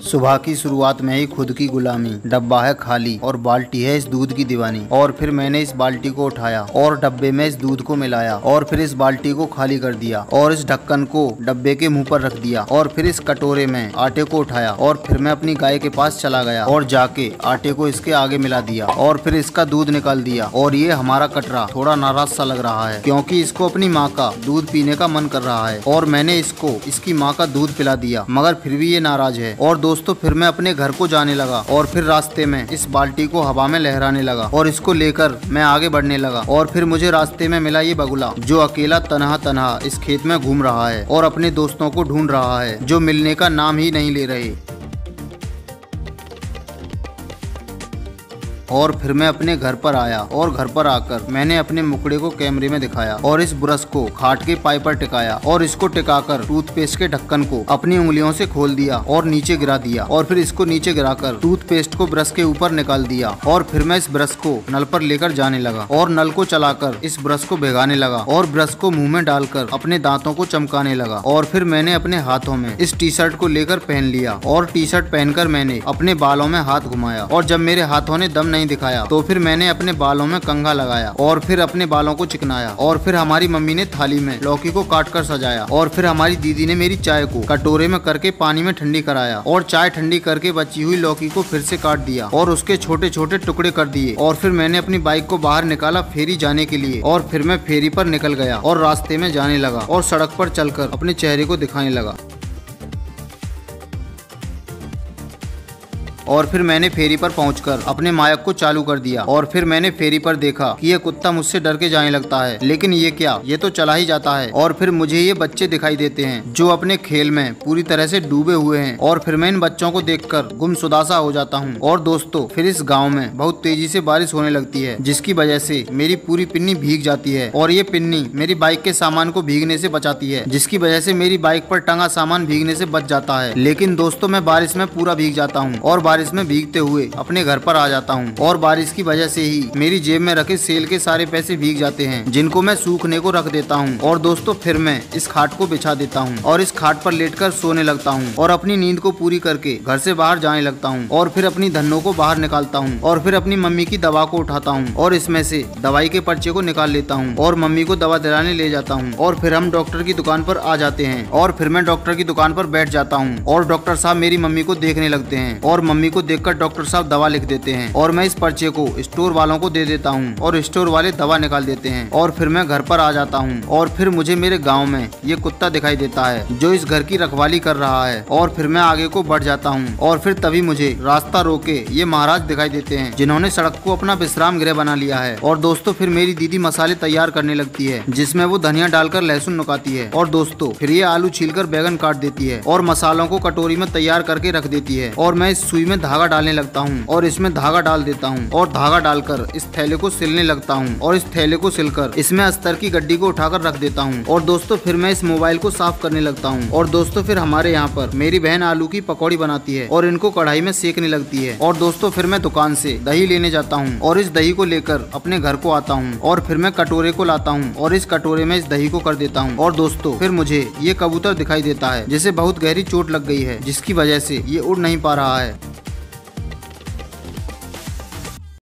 सुबह की शुरुआत में ही खुद की गुलामी। डब्बा है खाली और बाल्टी है इस दूध की दीवानी। और फिर मैंने इस बाल्टी को उठाया और डब्बे में इस दूध को मिलाया और फिर इस बाल्टी को खाली कर दिया और इस ढक्कन को डब्बे के मुंह पर रख दिया और फिर इस कटोरे में आटे को उठाया और फिर मैं अपनी गाय के पास चला गया और जाके आटे को इसके आगे मिला दिया और फिर इसका दूध निकाल दिया। और ये हमारा कटरा थोड़ा नाराज सा लग रहा है क्योंकि इसको अपनी माँ का दूध पीने का मन कर रहा है और मैंने इसको इसकी माँ का दूध पिला दिया, मगर फिर भी ये नाराज है। और दोस्तों फिर मैं अपने घर को जाने लगा और फिर रास्ते में इस बाल्टी को हवा में लहराने लगा और इसको लेकर मैं आगे बढ़ने लगा। और फिर मुझे रास्ते में मिला ये बगुला जो अकेला तनहा तनहा इस खेत में घूम रहा है और अपने दोस्तों को ढूंढ रहा है जो मिलने का नाम ही नहीं ले रहे। और फिर मैं अपने घर पर आया और घर पर आकर मैंने अपने मुकड़े को कैमरे में दिखाया और इस ब्रश को खाट के पाइप पर टिकाया और इसको टिकाकर टूथपेस्ट के ढक्कन को अपनी उंगलियों से खोल दिया और नीचे गिरा दिया और फिर इसको नीचे गिराकर टूथपेस्ट को ब्रश के ऊपर निकाल दिया। और फिर मैं इस ब्रश को नल पर लेकर जाने लगा और नल को चलाकर इस ब्रश को भिगाने लगा और ब्रश को मुंह में डालकर अपने दांतों को चमकाने लगा। और फिर मैंने अपने हाथों में इस टी शर्ट को लेकर पहन लिया और टी शर्ट पहनकर मैंने अपने बालों में हाथ घुमाया और जब मेरे हाथों ने दम नहीं दिखाया तो फिर मैंने अपने बालों में कंघा लगाया और फिर अपने बालों को चिकनाया। और फिर हमारी मम्मी ने थाली में लौकी को काट कर सजाया और फिर हमारी दीदी ने मेरी चाय को कटोरे में करके पानी में ठंडी कराया और चाय ठंडी करके बची हुई लौकी को फिर से काट दिया और उसके छोटे छोटे टुकड़े कर दिए। और फिर मैंने अपनी बाइक को बाहर निकाला फेरी जाने के लिए और फिर मैं फेरी पर निकल गया और रास्ते में जाने लगा और सड़क पर चलकर अपने चेहरे को दिखाने लगा। और फिर मैंने फेरी पर पहुंचकर अपने माइक को चालू कर दिया और फिर मैंने फेरी पर देखा कि ये कुत्ता मुझसे डर के जाने लगता है, लेकिन ये क्या, ये तो चला ही जाता है। और फिर मुझे ये बच्चे दिखाई देते हैं जो अपने खेल में पूरी तरह से डूबे हुए हैं और फिर मैं इन बच्चों को देखकर गुमशुदा सा हो जाता हूँ। और दोस्तों फिर इस गाँव में बहुत तेजी से बारिश होने लगती है जिसकी वजह से मेरी पूरी पिन्नी भीग जाती है और ये पिन्नी मेरी बाइक के सामान को भीगने से बचाती है, जिसकी वजह से मेरी बाइक पर टंगा सामान भीगने से बच जाता है। लेकिन दोस्तों मैं बारिश में पूरा भीग जाता हूँ और बारिश में भीगते हुए अपने घर पर आ जाता हूँ और बारिश की वजह से ही मेरी जेब में रखे सेल के सारे पैसे भीग जाते हैं जिनको मैं सूखने को रख देता हूँ। और दोस्तों फिर मैं इस खाट को बिछा देता हूँ और इस खाट पर लेटकर सोने लगता हूँ और अपनी नींद को पूरी करके घर से बाहर जाने लगता हूँ और फिर अपनी धनों को बाहर निकालता हूँ और फिर अपनी मम्मी की दवा को उठाता हूँ और इसमें से दवाई के पर्चे को निकाल लेता हूँ और मम्मी को दवा दिलाने ले जाता हूँ। और फिर हम डॉक्टर की दुकान पर आ जाते हैं और फिर मैं डॉक्टर की दुकान पर बैठ जाता हूँ और डॉक्टर साहब मेरी मम्मी को देखने लगते हैं और मम्मी को देखकर डॉक्टर साहब दवा लिख देते हैं और मैं इस पर्चे को स्टोर वालों को दे देता हूँ और स्टोर वाले दवा निकाल देते हैं। और फिर मैं घर पर आ जाता हूँ और फिर मुझे मेरे गांव में ये कुत्ता दिखाई देता है जो इस घर की रखवाली कर रहा है और फिर मैं आगे को बढ़ जाता हूँ और फिर तभी मुझे रास्ता रोके ये महाराज दिखाई देते हैं जिन्होंने सड़क को अपना विश्राम गृह बना लिया है। और दोस्तों फिर मेरी दीदी मसाले तैयार करने लगती है जिसमें वो धनिया डालकर लहसुन नुकाती है और दोस्तों फिर ये आलू छीलकर बैगन काट देती है और मसालों को कटोरी में तैयार करके रख देती है। और मैं इस सुई में धागा डालने लगता हूँ और इसमें धागा डाल देता हूँ और धागा डालकर इस थैले को सिलने लगता हूँ और इस थैले को सिलकर इसमें अस्तर की गड्डी को उठाकर रख देता हूँ। और दोस्तों फिर मैं इस मोबाइल को साफ करने लगता हूँ। और दोस्तों फिर हमारे यहाँ पर मेरी बहन आलू की पकौड़ी बनाती है और इनको कढ़ाई में सेकने लगती है। और दोस्तों फिर मैं दुकान से दही लेने जाता हूँ और इस दही को लेकर अपने घर को आता हूँ और फिर मैं कटोरे को लाता हूँ और इस कटोरे में इस दही को कर देता हूँ। और दोस्तों फिर मुझे ये कबूतर दिखाई देता है जिसे बहुत गहरी चोट लग गई है जिसकी वजह से ये उड़ नहीं पा रहा है।